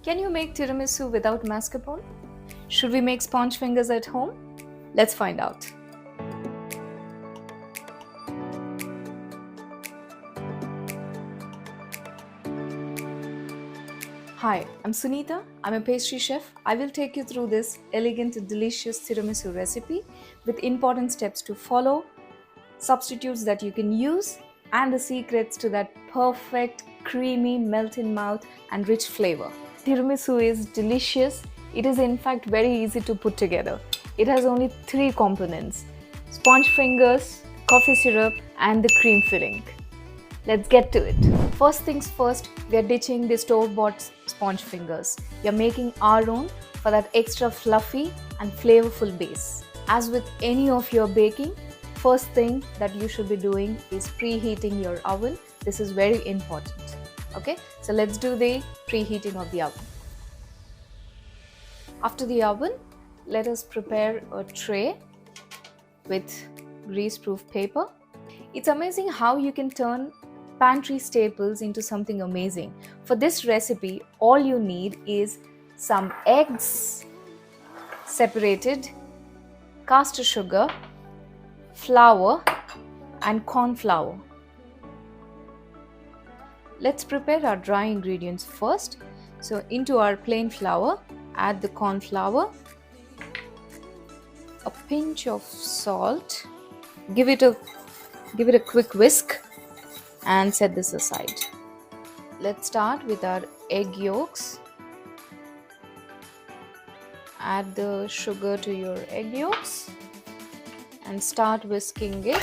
Can you make tiramisu without mascarpone? Should we make sponge fingers at home? Let's find out. Hi, I'm Sunita. I'm a pastry chef. I will take you through this elegant and delicious tiramisu recipe with important steps to follow, substitutes that you can use, and the secrets to that perfect, creamy, melt in mouth and rich flavor. Tiramisu is delicious. It is in fact very easy to put together. It has only 3 components: sponge fingers, coffee syrup, and the cream filling. Let's get to it. First things first, we are ditching the store-bought sponge fingers. We are making our own for that extra fluffy and flavorful base. As with any of your baking, first thing that you should be doing is preheating your oven. This is very important. Okay, so let's do the preheating of the oven. After the oven, let us prepare a tray with grease-proof paper. It's amazing how you can turn pantry staples into something amazing. For this recipe, all you need is some eggs separated, caster sugar, flour, and corn flour. Let's prepare our dry ingredients first. So into our plain flour, add the corn flour, a pinch of salt, give it a quick whisk, and set this aside. Let's start with our egg yolks. Add the sugar to your egg yolks and start whisking it.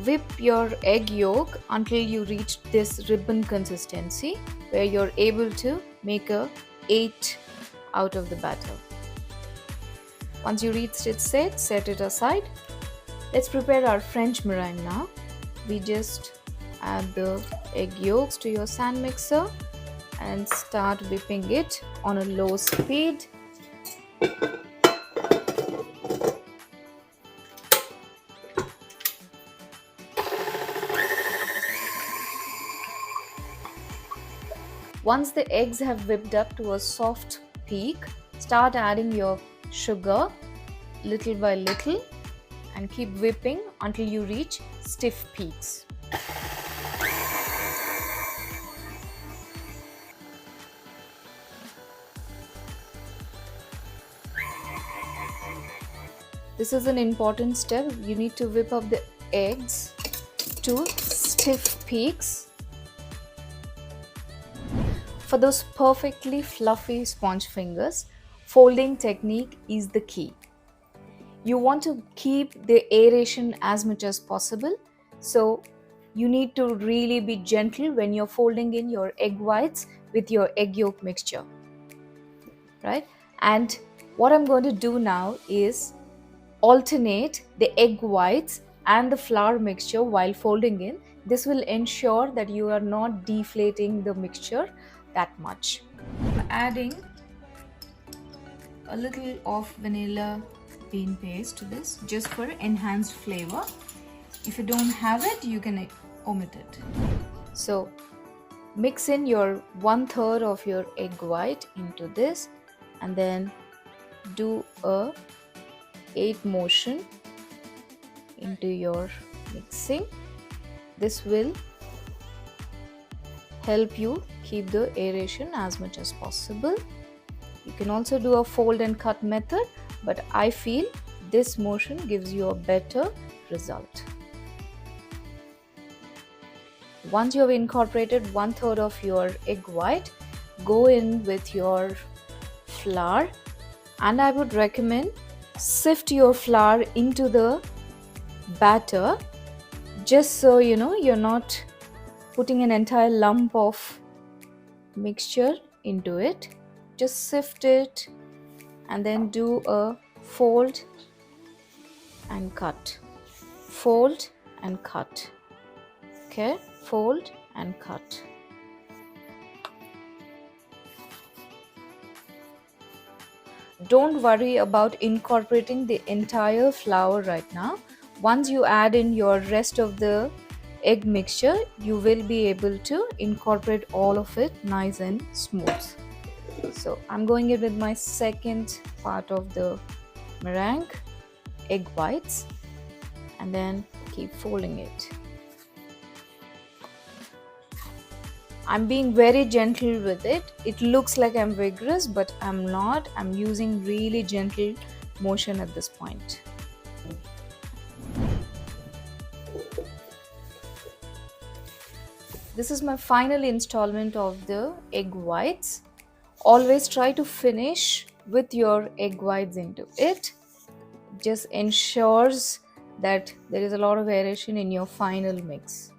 Whip your egg yolk until you reach this ribbon consistency where you're able to make a 8 out of the batter. Once you reach its set it aside. Let's prepare our French meringue now. We just add the egg yolks to your sand mixer and start whipping it on a low speed. Once the eggs have whipped up to a soft peak, start adding your sugar little by little and keep whipping until you reach stiff peaks. This is an important step. You need to whip up the eggs to stiff peaks. For those perfectly fluffy sponge fingers, folding technique is the key. You want to keep the aeration as much as possible, so you need to really be gentle when you're folding in your egg whites with your egg yolk mixture, right? And what I'm going to do now is alternate the egg whites and the flour mixture while folding in. This will ensure that you are not deflating the mixture that much. Adding a little of vanilla bean paste to this just for enhanced flavor. If you don't have it, you can omit it. So mix in your 1/3 of your egg white into this and then do a 8 motion into your mixing. This will help you keep the aeration as much as possible. You can also do a fold and cut method, but I feel this motion gives you a better result. Once you have incorporated 1/3 of your egg white, go in with your flour, and I would recommend sift your flour into the batter just so you know you're not putting an entire lump of mixture into it. Just sift it and then do a fold and cut, fold and cut. Okay, fold and cut. don't worry about incorporating the entire flour right now. Once you add in your rest of the egg mixture, you will be able to incorporate all of it nice and smooth. So I'm going in with my second part of the meringue, egg whites, and then keep folding it. I'm being very gentle with it. It looks like I'm vigorous, but I'm not. I'm using really gentle motion at this point. This is my final installment of the egg whites. Always try to finish with your egg whites into it. Just ensures that there is a lot of aeration in your final mix.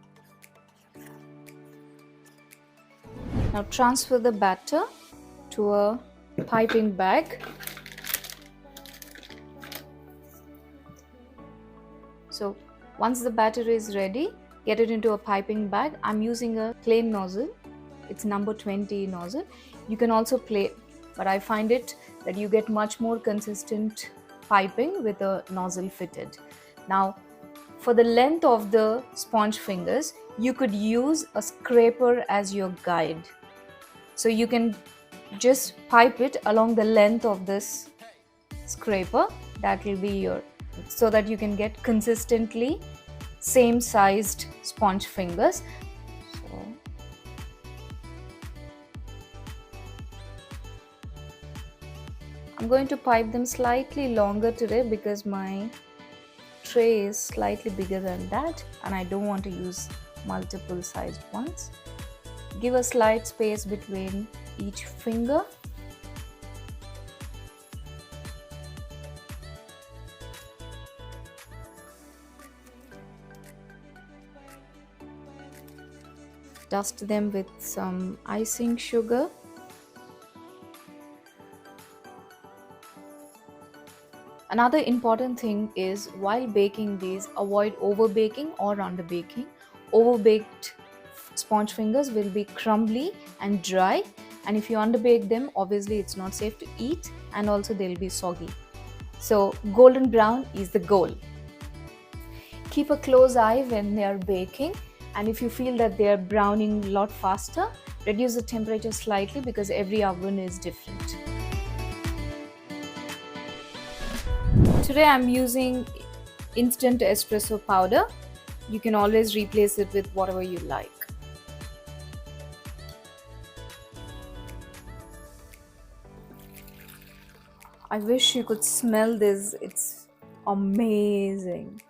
Now transfer the batter to a piping bag. So once the batter is ready, get it into a piping bag. I'm using a plain nozzle. It's number 20 nozzle. You can also play, but I find it that you get much more consistent piping with a nozzle fitted. Now, for the length of the sponge fingers, you could use a scraper as your guide. So you can just pipe it along the length of this scraper. That will be your, so that you can get consistently same sized sponge fingers. So I'm going to pipe them slightly longer today because my tray is slightly bigger than that and I don't want to use multiple sized ones. Give a slight space between each finger. Dust them with some icing sugar. Another important thing is while baking these, avoid over baking or under baking. Over baked sponge fingers will be crumbly and dry, and if you underbake them, obviously it's not safe to eat and also they'll be soggy. So golden brown is the goal. Keep a close eye when they are baking, and if you feel that they are browning a lot faster, reduce the temperature slightly because every oven is different. Today I'm using instant espresso powder. You can always replace it with whatever you like. I wish you could smell this. It's amazing.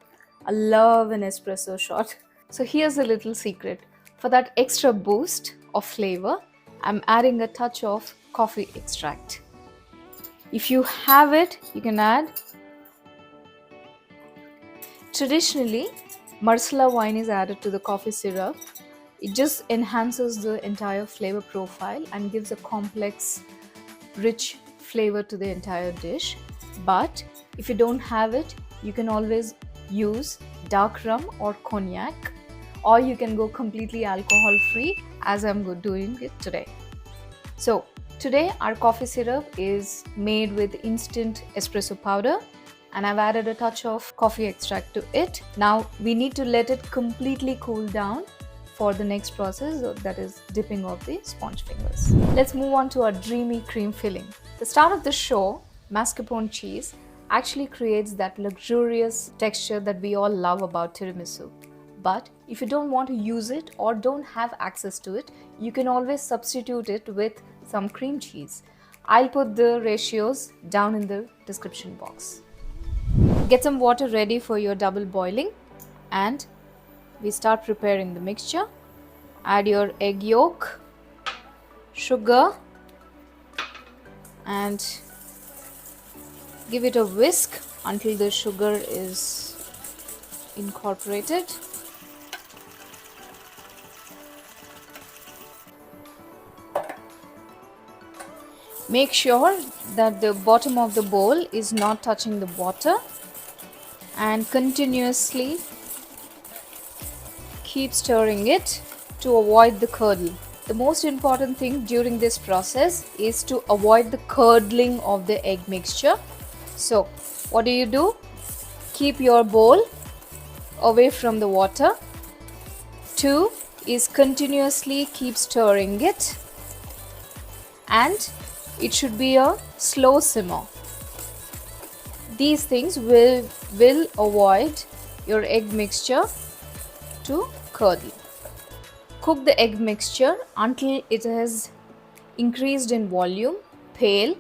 I love an espresso shot. So here's a little secret. For that extra boost of flavor, I'm adding a touch of coffee extract. If you have it, you can add. Traditionally, Marsala wine is added to the coffee syrup. It just enhances the entire flavor profile and gives a complex, rich flavor to the entire dish. But if you don't have it, you can always use dark rum or cognac, or you can go completely alcohol free as I'm doing it today. So today our coffee syrup is made with instant espresso powder and I've added a touch of coffee extract to it. Now we need to let it completely cool down for the next process, that is dipping of the sponge fingers. Let's move on to our dreamy cream filling. The start of the show, mascarpone cheese actually creates that luxurious texture that we all love about tiramisu. But if you don't want to use it or don't have access to it, you can always substitute it with some cream cheese. I'll put the ratios down in the description box. Get some water ready for your double boiling and we start preparing the mixture. Add your egg yolk, sugar, and give it a whisk until the sugar is incorporated. Make sure that the bottom of the bowl is not touching the water and continuously keep stirring it to avoid the curdle. The most important thing during this process is to avoid the curdling of the egg mixture. So what do? Keep your bowl away from the water. 2 is continuously keep stirring it, and it should be a slow simmer. These things will avoid your egg mixture to curdle. Cook the egg mixture until it has increased in volume, pale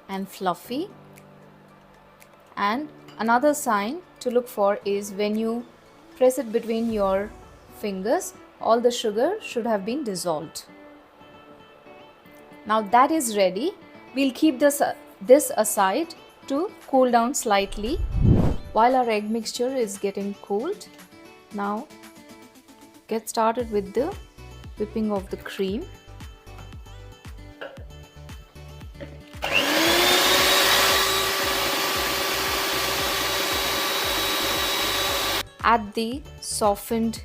and fluffy. And another sign to look for is when you press it between your fingers, all the sugar should have been dissolved. Now that is ready. We'll keep this aside to cool down slightly while our egg mixture is getting cooled. Now get started with the whipping of the cream. Add the softened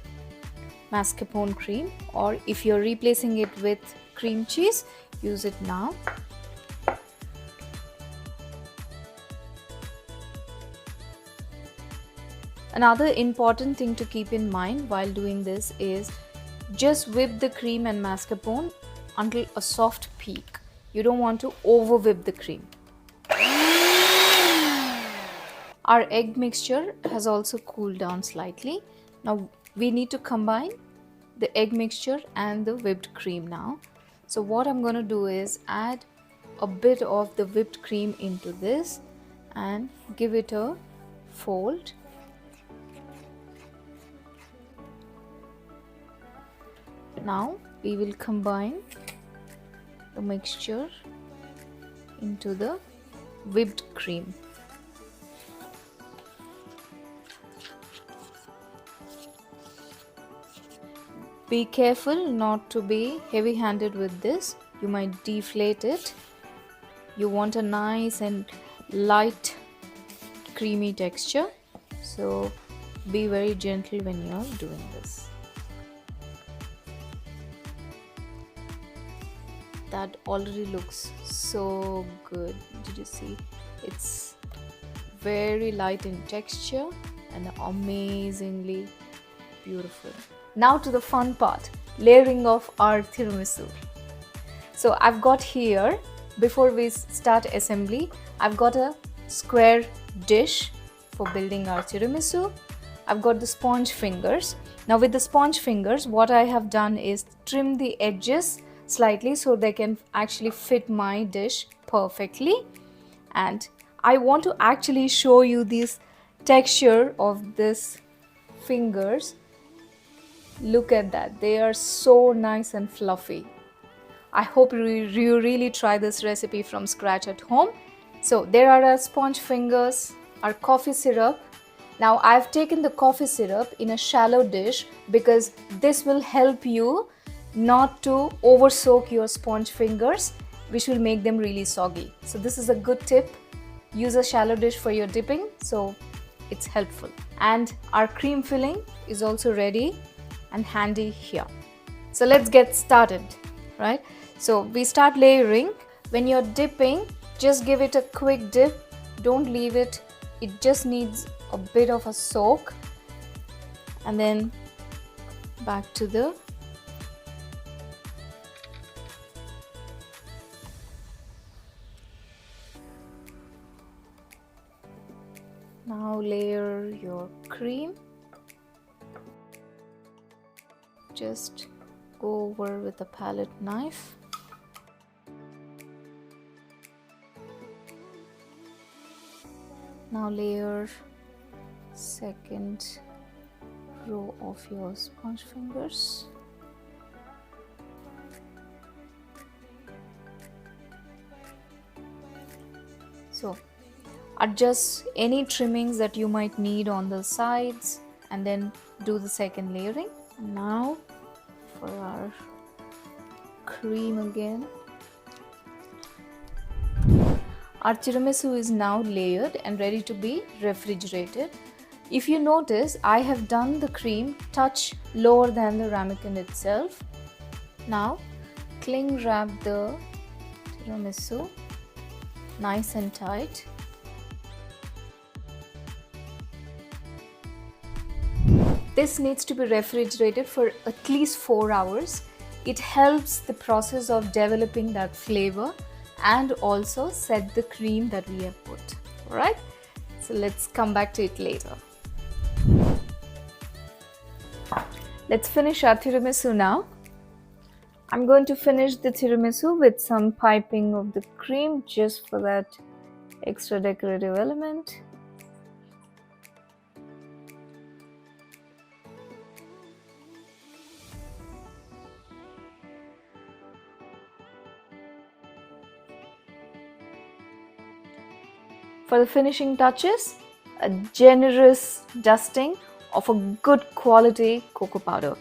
mascarpone cream, or if you're replacing it with cream cheese, use it now. Another important thing to keep in mind while doing this is just whip the cream and mascarpone until a soft peak. You don't want to over whip the cream. Our egg mixture has also cooled down slightly. Now we need to combine the egg mixture and the whipped cream now. So what I'm going to do is add a bit of the whipped cream into this and give it a fold. Now we will combine the mixture into the whipped cream. Be careful not to be heavy-handed with this. You might deflate it. You want a nice and light creamy texture, so be very gentle when you are doing this. That already looks so good. Did you see? It's very light in texture and amazingly beautiful. Now to the fun part, layering of our tiramisu. So I've got here, before we start assembly, I've got a square dish for building our tiramisu. I've got the sponge fingers. Now with the sponge fingers, what I have done is trim the edges slightly so they can actually fit my dish perfectly. And I want to actually show you this texture of this fingers. Look at that, they are so nice and fluffy. I hope you really try this recipe from scratch at home. So there are our sponge fingers, our coffee syrup. Now I've taken the coffee syrup in a shallow dish because this will help you not to over soak your sponge fingers, which will make them really soggy. So this is a good tip. Use a shallow dish for your dipping, so it's helpful. And our cream filling is also ready and handy here. So let's get started, right? So we start layering. When you're dipping, just give it a quick dip. Don't leave it. It just needs a bit of a soak. And then back to the now layer your cream. Just go over with a palette knife. Now layer second row of your sponge fingers. So adjust any trimmings that you might need on the sides and then do the second layering. Now for our cream again. Our tiramisu is now layered and ready to be refrigerated. If you notice, I have done the cream touch lower than the ramekin itself. Now cling wrap the tiramisu nice and tight. This needs to be refrigerated for at least 4 hours. It helps the process of developing that flavor and also set the cream that we have put. Alright, so let's come back to it later. Let's finish our tiramisu now. I'm going to finish the tiramisu with some piping of the cream just for that extra decorative element. For the finishing touches, a generous dusting of a good quality cocoa powder.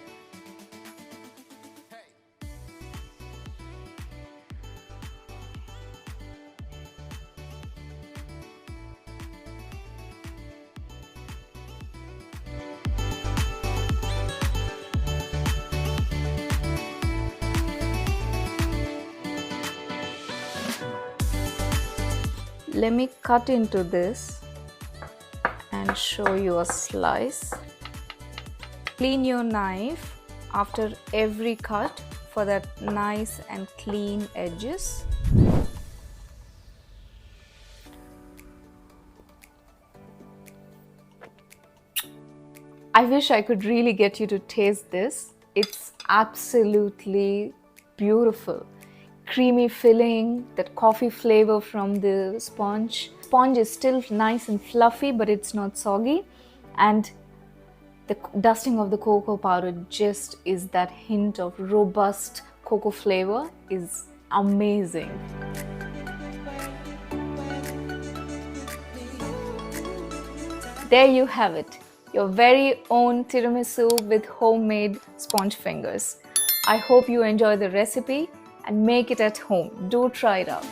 Let me cut into this and show you a slice. Clean your knife after every cut for that nice and clean edges. I wish I could really get you to taste this. It's absolutely beautiful. Creamy filling, that coffee flavor from the sponge. Sponge is still nice and fluffy, but it's not soggy. And the dusting of the cocoa powder just is that hint of robust cocoa flavor is amazing. There you have it, your very own tiramisu with homemade sponge fingers. I hope you enjoy the recipe and make it at home. Do try it out.